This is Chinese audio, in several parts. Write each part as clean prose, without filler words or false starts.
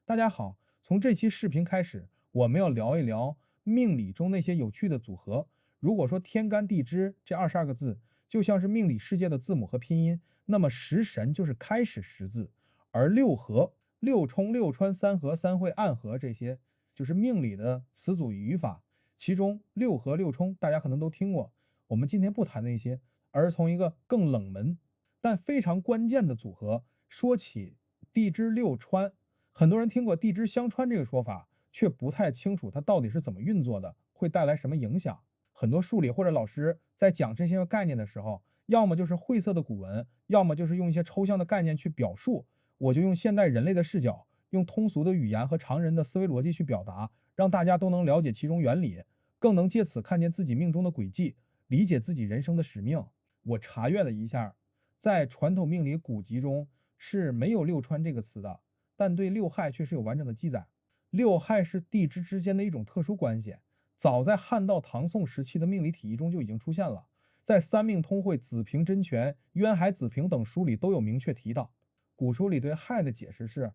大家好，从这期视频开始，我们要聊一聊命理中那些有趣的组合。如果说天干地支这22个字就像是命理世界的字母和拼音，那么食神就是开始识字，而六合、六冲、六穿、三合、三会、暗合这些就是命理的词组与语法。其中六合、六冲大家可能都听过，我们今天不谈那些，而是从一个更冷门但非常关键的组合说起地支六穿。很多人听过地支相穿这个说法，却不太清楚它到底是怎么运作的，会带来什么影响。很多数理或者老师在讲这些概念的时候，要么就是晦涩的古文，要么就是用一些抽象的概念去表述。我就用现代人类的视角，用通俗的语言和常人的思维逻辑去表达，让大家都能了解其中原理，更能借此看见自己命中的轨迹，理解自己人生的使命。我查阅了一下，在传统命理古籍中是没有六穿这个词的，但对六害却是有完整的记载。六害是地支之间的一种特殊关系，早在汉到唐宋时期的命理体系中就已经出现了，在《三命通会》《子平真诠》《渊海子平》等书里都有明确提到。古书里对害的解释是：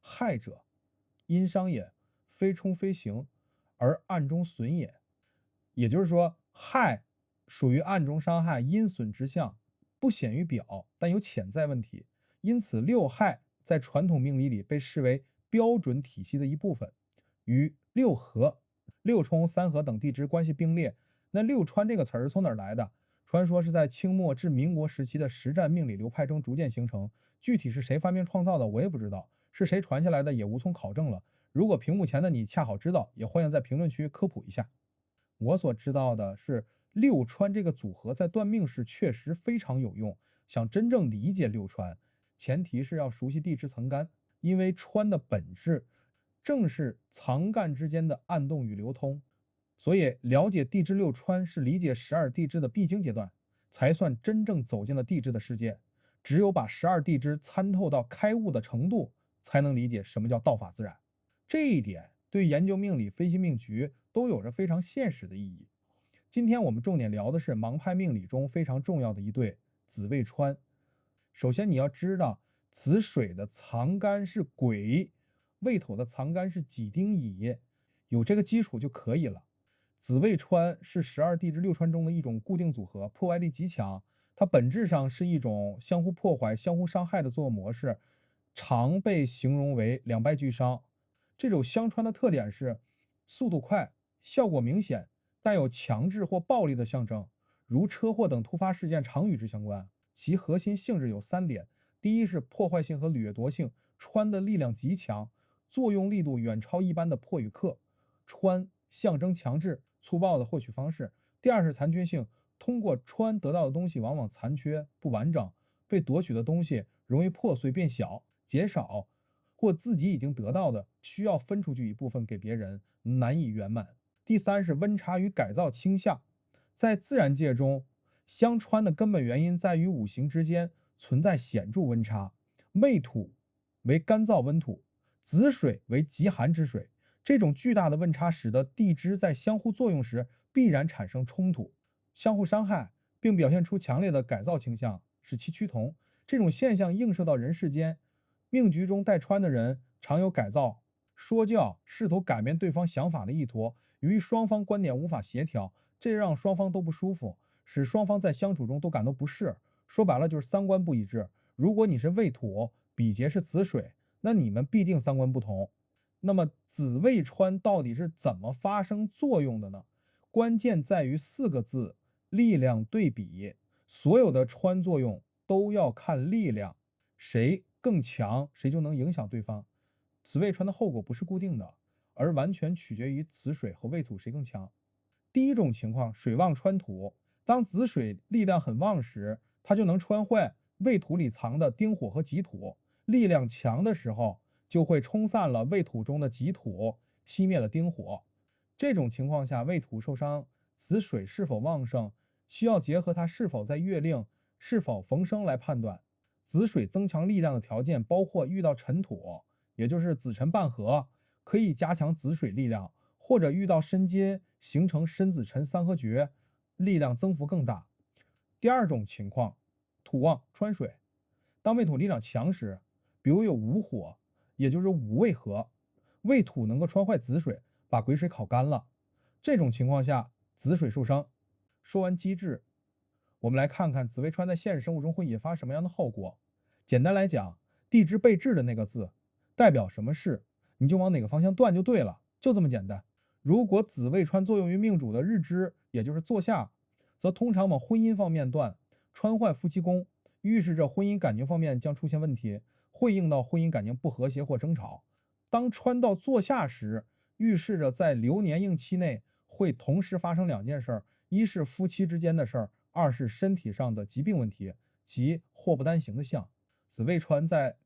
害者，阴伤也，非冲非刑，而暗中损也。也就是说，害属于暗中伤害，阴损之象，不显于表，但有潜在问题。因此，六害在传统命理里被视为标准体系的一部分，与六合、六冲、三合等地支关系并列。那六穿这个词儿从哪儿来的？传说是在清末至民国时期的实战命理流派中逐渐形成，具体是谁发明创造的，我也不知道，是谁传下来的也无从考证了。如果屏幕前的你恰好知道，也欢迎在评论区科普一下。我所知道的是，六穿这个组合在断命时确实非常有用。想真正理解六穿，前提是要熟悉地支藏干，因为穿的本质正是藏干之间的暗动与流通。所以，了解地支六穿是理解12地支的必经阶段，才算真正走进了地支的世界。只有把12地支参透到开悟的程度，才能理解什么叫道法自然。这一点对研究命理、分析命局都有着非常现实的意义。今天我们重点聊的是盲派命理中非常重要的一对子未穿。首先你要知道，子水的藏干是癸，未土的藏干是己丁乙，有这个基础就可以了。子未穿是12地支六穿中的一种固定组合，破坏力极强。它本质上是一种相互破坏、相互伤害的作用模式，常被形容为两败俱伤。这种相穿的特点是速度快、效果明显，带有强制或暴力的象征，如车祸等突发事件常与之相关。其核心性质有3点：第一是破坏性和掠夺性，穿的力量极强，作用力度远超一般的破与克。穿象征强制、粗暴的获取方式。第二是残缺性，通过穿得到的东西往往残缺不完整，被夺取的东西容易破碎变小、减少，或自己已经得到的需要分出去一部分给别人，难以圆满。第三是温差与改造倾向，在自然界中，相穿的根本原因在于五行之间存在显著温差，未土为干燥温土，子水为极寒之水。这种巨大的温差使得地支在相互作用时必然产生冲突、相互伤害，并表现出强烈的改造倾向，使其趋同。这种现象映射到人世间，命局中带穿的人常有改造、说教、试图改变对方想法的意图。由于双方观点无法协调，这让双方都不舒服，使双方在相处中都感到不适。说白了就是三观不一致。如果你是未土，比劫是子水，那你们必定三观不同。那么子未穿到底是怎么发生作用的呢？关键在于4个字：力量对比。所有的穿作用都要看力量，谁更强，谁就能影响对方。子未穿的后果不是固定的，而完全取决于子水和未土谁更强。第一种情况，水旺穿土，当子水力量很旺时，它就能穿坏未土里藏的丁火和己土。力量强的时候，就会冲散了未土中的己土，熄灭了丁火。这种情况下，未土受伤，子水是否旺盛，需要结合它是否在月令、是否逢生来判断。子水增强力量的条件包括遇到辰土，也就是子辰半合，可以加强子水力量，或者遇到申金形成申子辰三合绝，力量增幅更大。第二种情况，土旺穿水，当未土力量强时，比如有午火，也就是五味合，未土能够穿坏子水，把癸水烤干了。这种情况下，子水受伤。说完机制，我们来看看子未穿在现实生活中会引发什么样的后果。简单来讲，地支被制的那个字代表什么事，你就往哪个方向断就对了，就这么简单。如果子未穿作用于命主的日支，也就是坐下，则通常往婚姻方面断，穿坏夫妻宫，预示着婚姻感情方面将出现问题，会应到婚姻感情不和谐或争吵。当穿到坐下时，预示着在流年应期内会同时发生两件事儿，一是夫妻之间的事儿，二是身体上的疾病问题，即祸不单行的象。子未穿在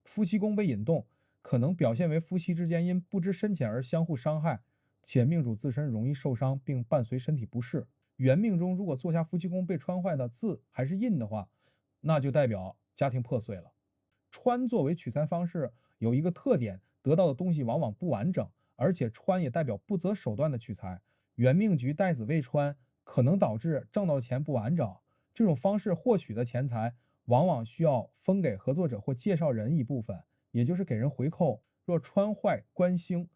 夫妻宫被引动，可能表现为夫妻之间因不知深浅而相互伤害，且命主自身容易受伤，并伴随身体不适。原命中如果坐下夫妻宫被穿坏的字还是印的话，那就代表家庭破碎了。穿作为取材方式有一个特点，得到的东西往往不完整，而且穿也代表不择手段的取材。原命局带子未穿，可能导致挣到钱不完整。这种方式获取的钱财，往往需要分给合作者或介绍人一部分，也就是给人回扣。若穿坏官星，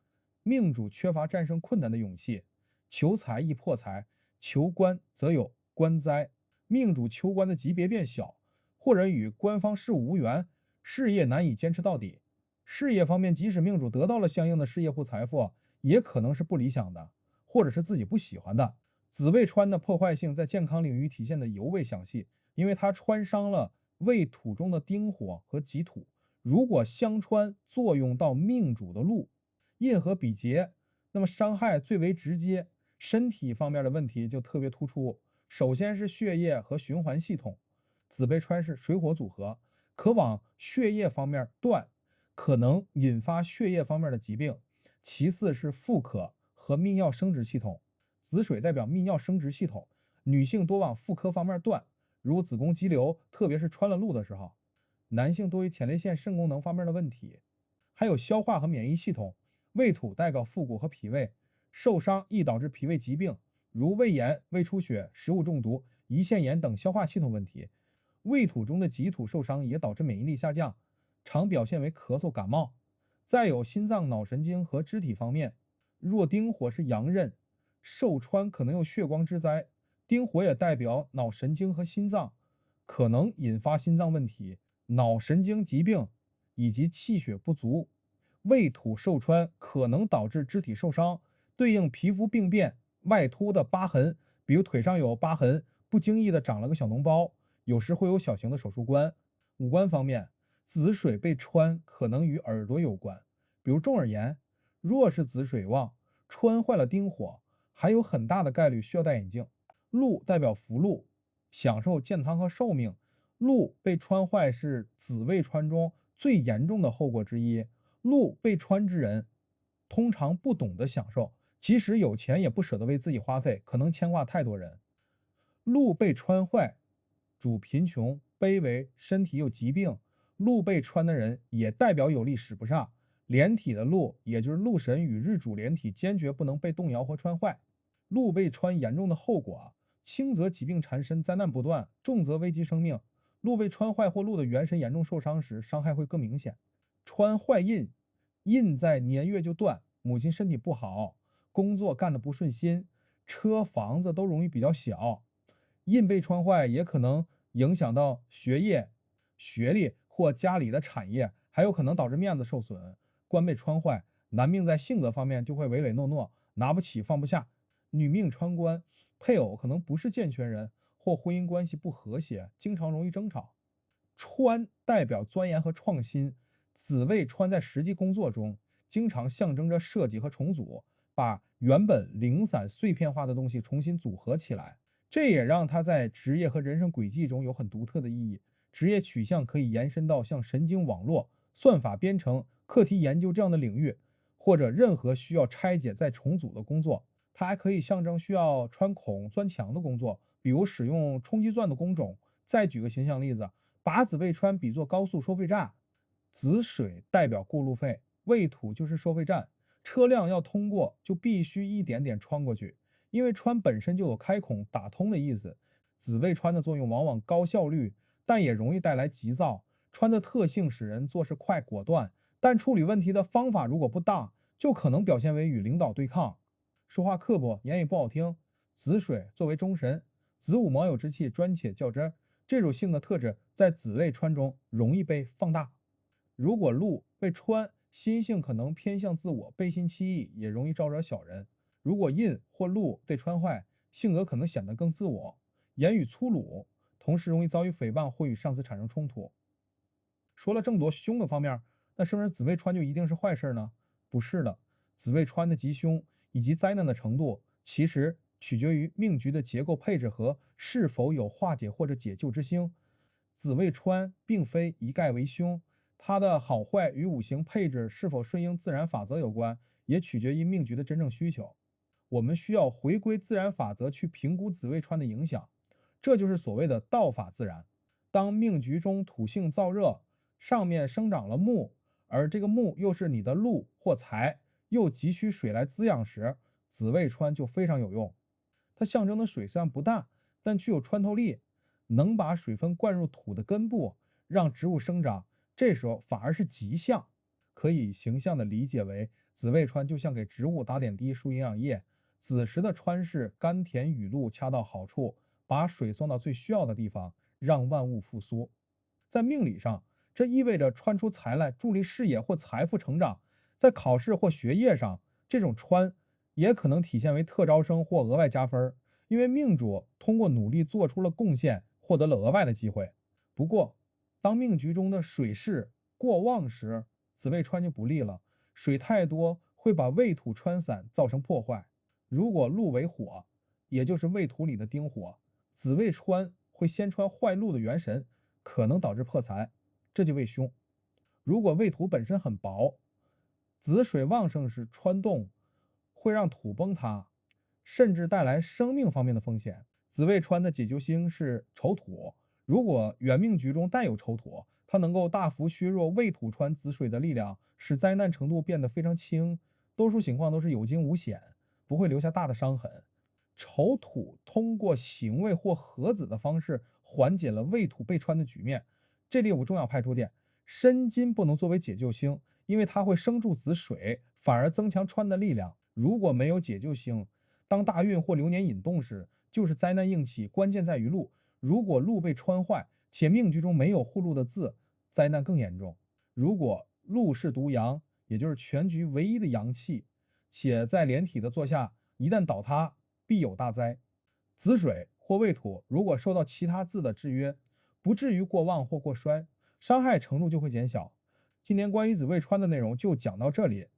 命主缺乏战胜困难的勇气，求财易破财，求官则有官灾。命主求官的级别变小，或者与官方事务无缘，事业难以坚持到底。事业方面，即使命主得到了相应的事业或财富，也可能是不理想的，或者是自己不喜欢的。子未穿的破坏性在健康领域体现的尤为详细，因为它穿伤了未土中的丁火和己土。如果相穿作用到命主的禄、印和比劫，那么伤害最为直接，身体方面的问题就特别突出。首先是血液和循环系统，子被穿是水火组合，可往血液方面断，可能引发血液方面的疾病。其次是妇科和泌尿生殖系统，子水代表泌尿生殖系统，女性多往妇科方面断，如子宫肌瘤，特别是穿了禄的时候。男性多于前列腺肾功能方面的问题。还有消化和免疫系统，未土代表腹股和脾胃，受伤易导致脾胃疾病，如胃炎、胃出血、食物中毒、胰腺炎等消化系统问题。未土中的己土受伤也导致免疫力下降，常表现为咳嗽、感冒。再有心脏、脑神经和肢体方面，若丁火是阳刃，受穿可能有血光之灾。丁火也代表脑神经和心脏，可能引发心脏问题、脑神经疾病以及气血不足。未土受穿可能导致肢体受伤，对应皮肤病变、外凸的疤痕，比如腿上有疤痕，不经意的长了个小脓包，有时会有小型的手术关。五官方面，子水被穿可能与耳朵有关，比如中耳炎。若是子水旺，穿坏了丁火，还有很大的概率需要戴眼镜。禄代表福禄，享受健康和寿命。禄被穿坏是子未穿中最严重的后果之一。禄被穿之人通常不懂得享受，即使有钱也不舍得为自己花费，可能牵挂太多人。禄被穿坏主贫穷、卑微，身体有疾病。禄被穿的人也代表有力使不上。连体的禄，也就是禄神与日主连体，坚决不能被动摇或穿坏。禄被穿严重的后果，轻则疾病缠身、灾难不断，重则危及生命。禄被穿坏或禄的元神严重受伤时，伤害会更明显。穿坏印，印在年月就断，母亲身体不好，工作干得不顺心，车房子都容易比较小。印被穿坏也可能影响到学业、学历或家里的产业，还有可能导致面子受损。官被穿坏，男命在性格方面就会唯唯诺诺，拿不起放不下。女命穿官，配偶可能不是健全人，或婚姻关系不和谐，经常容易争吵。穿代表钻研和创新，子未穿在实际工作中，经常象征着设计和重组，把原本零散碎片化的东西重新组合起来。这也让他在职业和人生轨迹中有很独特的意义。职业取向可以延伸到像神经网络、算法编程、课题研究这样的领域，或者任何需要拆解再重组的工作。它还可以象征需要穿孔钻墙的工作，比如使用冲击钻的工种。再举个形象例子，把子未穿比作高速收费站，子水代表过路费，未土就是收费站，车辆要通过就必须一点点穿过去，因为穿本身就有开孔打通的意思。子未穿的作用往往高效率，但也容易带来急躁。穿的特性使人做事快果断，但处理问题的方法如果不当，就可能表现为与领导对抗，说话刻薄，言语不好听。子水作为中神，子午卯酉之气专且较真儿，这种性格特质在子未川中容易被放大。如果禄被川，心性可能偏向自我，背信弃义，也容易招惹小人。如果印或禄被川坏，性格可能显得更自我，言语粗鲁，同时容易遭遇诽谤或与上司产生冲突。说了这么多凶的方面，那是不是紫微穿就一定是坏事呢？不是的，紫微穿的吉凶以及灾难的程度，其实取决于命局的结构配置和是否有化解或者解救之星。紫微穿并非一概为凶，它的好坏与五行配置是否顺应自然法则有关，也取决于命局的真正需求。我们需要回归自然法则去评估紫微穿的影响，这就是所谓的道法自然。当命局中土性燥热，上面生长了木，而这个木又是你的禄或财，又急需水来滋养时，紫未穿就非常有用。它象征的水虽然不大，但具有穿透力，能把水分灌入土的根部，让植物生长。这时候反而是吉象，可以形象的理解为紫未穿就像给植物打点滴输营养液，子时的穿是甘甜雨露恰到好处，把水送到最需要的地方，让万物复苏。在命理上，这意味着穿出财来，助力事业或财富成长。在考试或学业上，这种穿也可能体现为特招生或额外加分，因为命主通过努力做出了贡献，获得了额外的机会。不过，当命局中的水势过旺时，紫未穿就不利了。水太多会把未土穿散，造成破坏。如果禄为火，也就是未土里的丁火，紫未穿会先穿坏禄的元神，可能导致破财，这就为凶。如果未土本身很薄，子水旺盛时穿动，会让土崩塌，甚至带来生命方面的风险。紫未穿的解救星是丑土，如果原命局中带有丑土，它能够大幅削弱未土穿子水的力量，使灾难程度变得非常轻。多数情况都是有惊无险，不会留下大的伤痕。丑土通过刑位或合子的方式缓解了未土被穿的局面。这里有个重要派出点，申金不能作为解救星，因为它会生助子水，反而增强穿的力量。如果没有解救星，当大运或流年引动时，就是灾难应气，关键在于禄。如果禄被穿坏，且命局中没有护禄的字，灾难更严重。如果禄是独阳，也就是全局唯一的阳气，且在连体的坐下，一旦倒塌，必有大灾。子水或未土如果受到其他字的制约，不至于过旺或过衰，伤害程度就会减小。今天关于紫未穿的内容就讲到这里。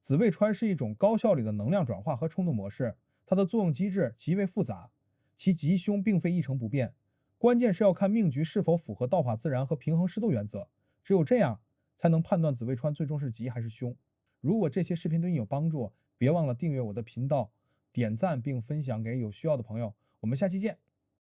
紫未穿是一种高效率的能量转化和冲动模式，它的作用机制极为复杂，其吉凶并非一成不变，关键是要看命局是否符合道法自然和平衡适度原则，只有这样才能判断紫未穿最终是吉还是凶。如果这些视频对你有帮助，别忘了订阅我的频道，点赞并分享给有需要的朋友。我们下期见。